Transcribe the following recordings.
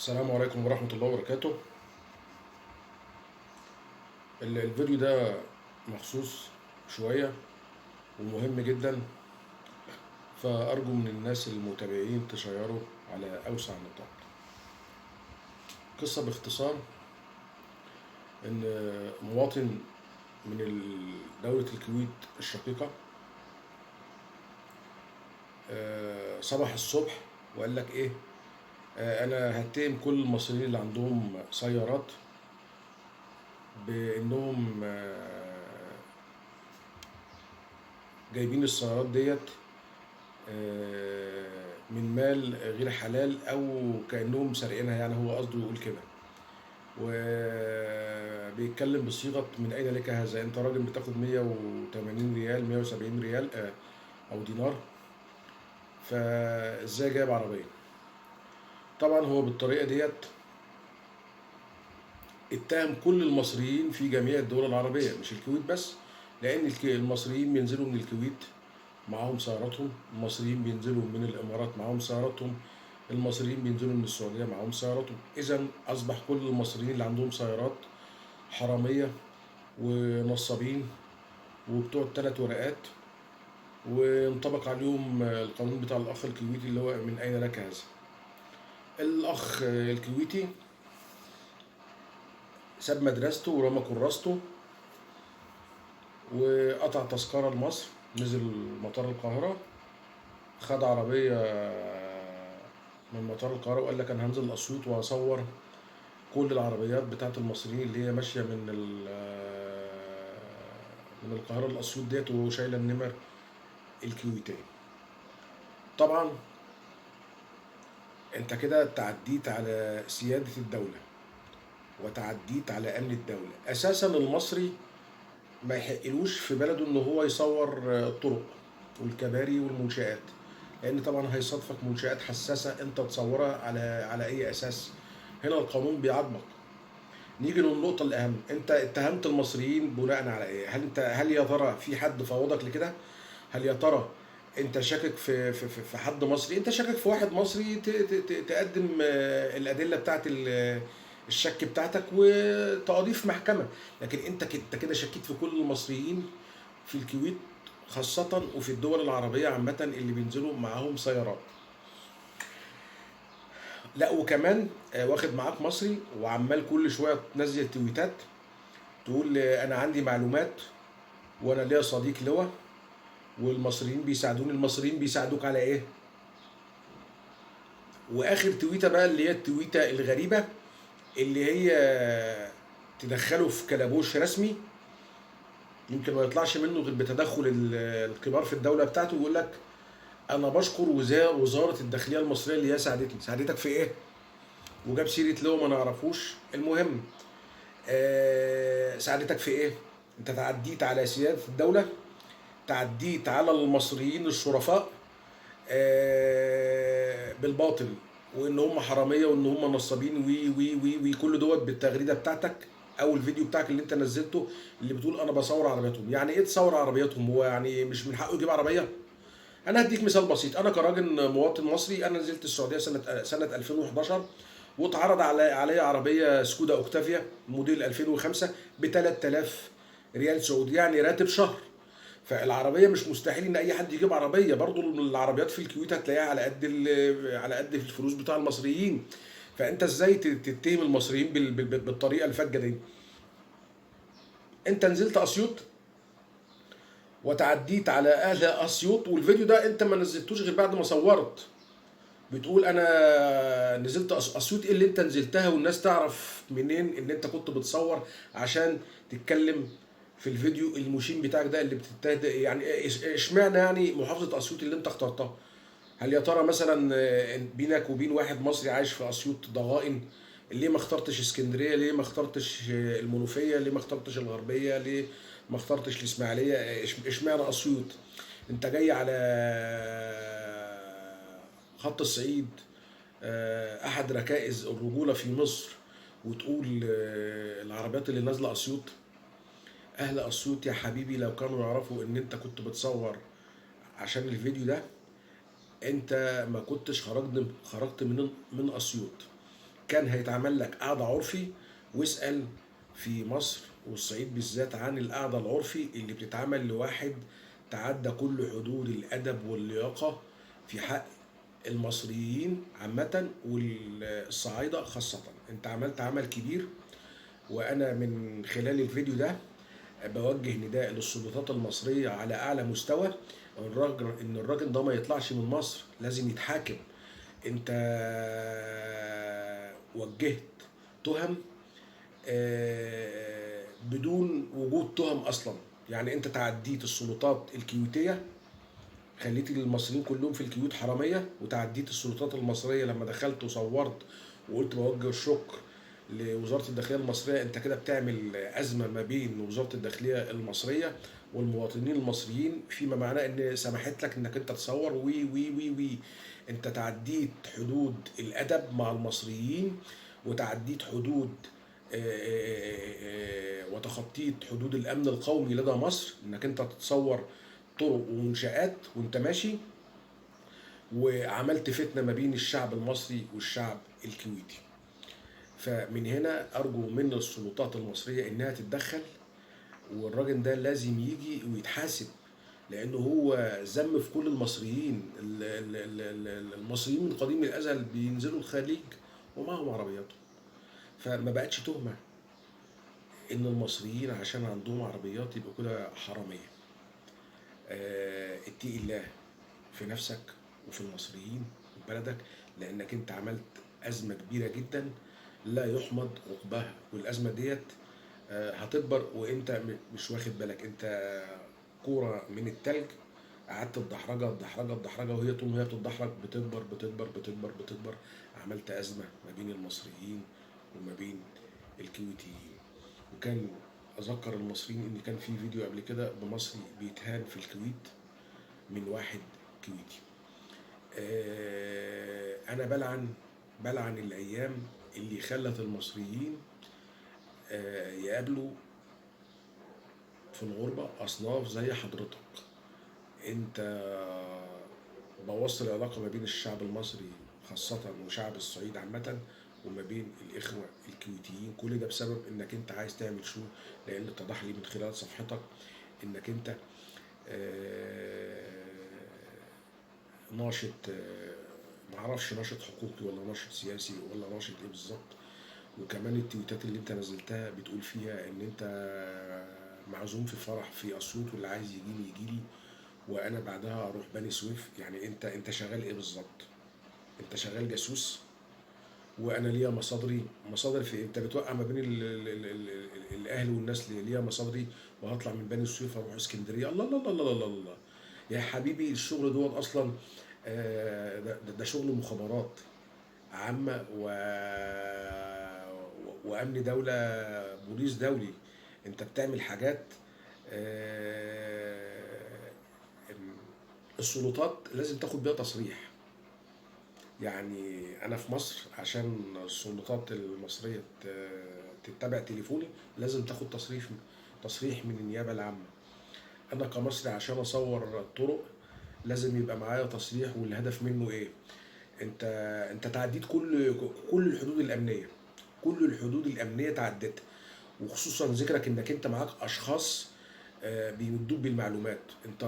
السلام عليكم ورحمة الله وبركاته. الفيديو ده مخصوص شوية ومهم جدا، فأرجو من الناس المتابعين تشيره على أوسع نطاق. قصة باختصار إن مواطن من دولة الكويت الشقيقة صبح الصبح وقال لك إيه، أنا هتهم كل المصريين اللي عندهم سيارات بإنهم جايبين السيارات ديت من مال غير حلال او كانهم سارقينها، يعني هو قصده يقول كده. وبيتكلم بصيغه من اين لك هذا؟ انت راجل بتاخد 180 ريال 170 ريال او دينار، فازاي جايب عربيه؟ طبعا هو بالطريقه ديت اتهم كل المصريين في جميع الدول العربيه مش الكويت بس، لان المصريين بينزلوا من الكويت معاهم سياراتهم، المصريين بينزلوا من الامارات معاهم سياراتهم، المصريين بينزلوا من السعوديه معاهم سياراتهم. اذا اصبح كل المصريين اللي عندهم سيارات حراميه ونصابين وبتوع الثلاث ورقات، وانطبق عليهم القانون بتاع الاخ الكويتي اللي هو من اين لك هذا. الاخ الكويتي ساب مدرسته ورمى كراسته وقطع تذكره لمصر، نزل مطار القاهره، خد عربيه من مطار القاهره وقال لك انا هنزل الاسيوط وهصور كل العربيات بتاعت المصريين اللي هي ماشيه من القاهره للاسيوط ديت وشايله النمر الكويتيه. طبعا انت كده تعديت على سياده الدوله وتعديت على امن الدوله. اساسا المصري ما يحقلوش في بلده ان هو يصور الطرق والكباري والمنشآت، لان طبعا هيصادفك منشآت حساسه انت تصورها على اي اساس؟ هنا القانون بيعاقبك. نيجي للنقطة الأهم، أنت اتهمت المصريين بناء على إيه؟ هل يا ترى في حد فوضك لكده؟ هل يا ترى أنت شاكك في حد مصري؟ أنت شاكك في واحد مصري تقدم الأدلة بتاعت الشك بتاعتك وتقاضيه في محكمة، لكن أنت كده شكيت في كل المصريين في الكويت خاصة وفي الدول العربية عامة اللي بينزلوا معاهم سيارات. لا وكمان واخد معاك مصري وعمال كل شويه تنزل تويتات تقول انا عندي معلومات وانا ليا صديق لواء والمصريين بيساعدوني. المصريين بيساعدوك على ايه؟ واخر تويته بقى اللي هي التويته الغريبه اللي هي تدخله في كلبوش رسمي يمكن ما يطلعش منه غير بتدخل الكبار في الدوله بتاعته، ويقول لك انا بشكر وزاره الداخليه المصريه اللي هي ساعدتني. ساعدتك في ايه؟ وجاب سيره لواء ما نعرفوش. المهم ساعدتك في ايه؟ انت تعديت على سيادة الدولة، تعديت على المصريين الشرفاء بالباطل، وان هم حرامية وان هم نصابين وي وي وي وي كل دوت بالتغريدة بتاعتك او الفيديو بتاعك اللي انت نزلته اللي بتقول انا بصور عربياتهم. يعني ايه تصور عربياتهم؟ هو يعني مش من حقه يجيب عربية؟ انا هديك مثال بسيط. انا كراجل مواطن مصري انا نزلت السعوديه سنه 2011 واتعرض عليا عربيه سكودا اوكتافيا موديل 2005 ب 3000 ريال سعودي، يعني راتب شهر. فالعربيه مش مستحيل ان اي حد يجيب عربيه. برضو العربيات في الكويت هتلاقيها على قد الفلوس بتاع المصريين. فانت ازاي تتهم المصريين بالطريقه الفجه دي؟ انت نزلت اسيوط وتعديت على اهل اسيوط، والفيديو ده انت ما نزلتوش غير بعد ما صورت. بتقول انا نزلت اسيوط. ايه اللي انت نزلتها والناس تعرف منين ان انت كنت بتصور عشان تتكلم في الفيديو المشين بتاعك ده اللي بتتهد؟ يعني اشمعنى يعني محافظة اسيوط اللي انت اخترتها؟ هل يا ترى مثلا بينك وبين واحد مصري عايش في اسيوط ضغائن؟ ليه ما اخترتش اسكندريه؟ ليه ما اخترتش المنوفيه؟ ليه ما اخترتش الغربيه؟ ليه ما اخترتش الاسماعيليه؟ اشمعنى اسيوط؟ انت جاي على خط الصعيد، احد ركائز الرجوله في مصر، وتقول العربيات اللي نازله اسيوط؟ اهل اسيوط يا حبيبي لو كانوا يعرفوا ان انت كنت بتصور عشان الفيديو ده انت ما كنتش خرجت من اسيوط. كان هيتعمل لك قعدة عرفي، واسأل في مصر والصعيد بالذات عن القعدة العرفي اللي بتتعمل لواحد تعدى كل حدود الأدب واللياقة في حق المصريين عامة والصعايدة خاصة. انت عملت عمل كبير، وانا من خلال الفيديو ده بوجه نداء للسلطات المصرية على أعلى مستوى. الراجل ده ما يطلعش من مصر، لازم يتحاكم. انت وجهت تهم بدون وجود تهم اصلا. يعني انت تعديت السلطات الكيوتية، خليت المصريين كلهم في الكيوت حرامية، وتعديت السلطات المصرية لما دخلت وصورت وقلت بوجه الشكر لوزارة الداخلية المصرية. انت كده بتعمل أزمة ما بين وزارة الداخلية المصرية والمواطنين المصريين، فيما معناه ان سمحت لك انك انت تصور وي وي وي وي. انت تعديت حدود الأدب مع المصريين، وتعديت حدود وتخطيت حدود الأمن القومي لدى مصر، انك انت تتصور طرق ومنشآت وانت ماشي، وعملت فتنة ما بين الشعب المصري والشعب الكويتي. فمن هنا أرجو من السلطات المصرية إنها تتدخل، والراجل ده لازم يجي ويتحاسب، لأنه هو ذم في كل المصريين. المصريين من قديم الأزل بينزلوا الخليج ومعهم عربياتهم، فما بقتش تهمة إن المصريين عشان عندهم عربيات يبقوا كده حرامية. اتقي الله في نفسك وفي المصريين وفي بلدك، لانك انت عملت ازمه كبيره جدا لا يحمد عقباها. والازمه ديت هتكبر وانت مش واخد بالك. انت كوره من التلج، قعدت تدحرجها وهي طول ما هي بتتدحرج بتكبر بتكبر بتكبر بتكبر. عملت ازمه ما بين المصريين وما بين الكويتيين. وكان اذكر المصريين ان كان في فيديو قبل كده بمصري بيتهان في الكويت من واحد كويتي. انا بلعن الايام اللي خلت المصريين يقابلوا في الغربة اصناف زي حضرتك. انت بوظت العلاقة ما بين الشعب المصري خاصة وشعب الصعيد عامة، وما بين الإخوة الكويتيين. كل ده بسبب إنك أنت عايز تعمل شو، لأن اتضح لي من خلال صفحتك إنك أنت ناشط، معرفش ناشط حقوقي ولا ناشط سياسي ولا ناشط إيه بالظبط. وكمان التويتات اللي أنت نزلتها بتقول فيها إن أنت معزوم في فرح في أسيوط، واللي عايز يجيلي يجيلي، وانا بعدها اروح بني سويف. يعني انت شغال ايه بالظبط؟ انت شغال جاسوس؟ وانا ليا مصادر في انت بتوقع ما بين الاهل والناس. ليا مصادري، وهطلع من بني سويف اروح اسكندريه. الله الله الله الله الله يا حبيبي، الشغل دوت اصلا ده شغل مخابرات عامه وامن دوله، بوليس دولي. انت بتعمل حاجات السلطات لازم تاخد بيها تصريح. يعني انا في مصر عشان السلطات المصريه تتبع تليفوني لازم تاخد تصريح من النيابه العامه. انا كمصري عشان اصور الطرق لازم يبقى معايا تصريح، والهدف منه ايه؟ انت تعديت كل الحدود الامنيه، كل الحدود الامنيه تعدتها، وخصوصا ذكرك انك انت معاك اشخاص بيمدوك بالمعلومات. انت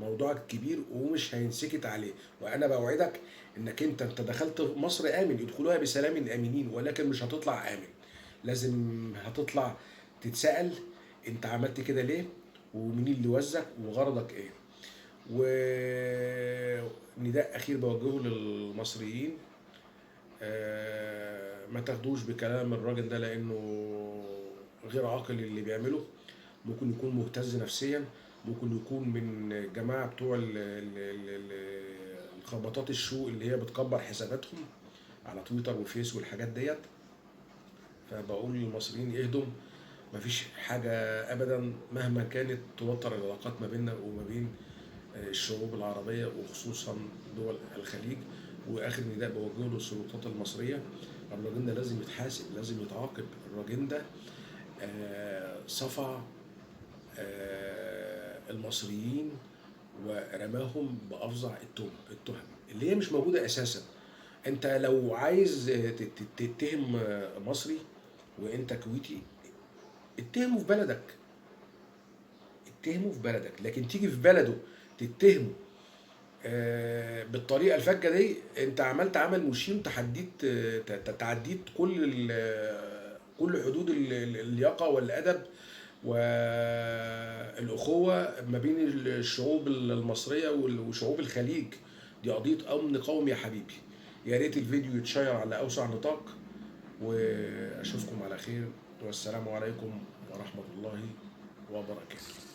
موضوعك كبير ومش هينسكت عليه. وانا بوعدك انك انت دخلت مصر امن، يدخلوها بسلام امنين، ولكن مش هتطلع امن. لازم هتطلع تتسأل انت عملت كده ليه، ومين اللي وزك، وغرضك ايه. ونداء اخير بوجهه للمصريين، ما تاخدوش بكلام الراجل ده لانه غير عاقل اللي بيعمله. ممكن يكون مهتز نفسيا، ممكن يكون من الجماعه بتوع الخبطات الشو اللي هي بتكبر حساباتهم على تويتر وفيس والحاجات ديت. فبقول للمصريين اهدوا، مفيش حاجه ابدا مهما كانت توتر العلاقات ما بيننا وما بين الشعوب العربيه وخصوصا دول الخليج. واخر نداء بوجهه للسلطات المصريه، الراجل ده لازم يتحاسب، لازم يتعاقب. الراجل ده صفع المصريين ورماهم بافظع التهم اللي هي مش موجوده اساسا. انت لو عايز تتهم مصري وانت كويتي، اتهمه في بلدك، اتهمه في بلدك، لكن تيجي في بلده تتهمه بالطريقه الفجه دي، انت عملت عمل مشين، تحديت تعديت كل حدود اللياقه والادب والاخوه ما بين الشعوب المصريه وشعوب الخليج. دي قضيه امن قومي يا حبيبي. يا ريت الفيديو يتشير على اوسع نطاق، واشوفكم على خير، والسلام عليكم ورحمه الله وبركاته.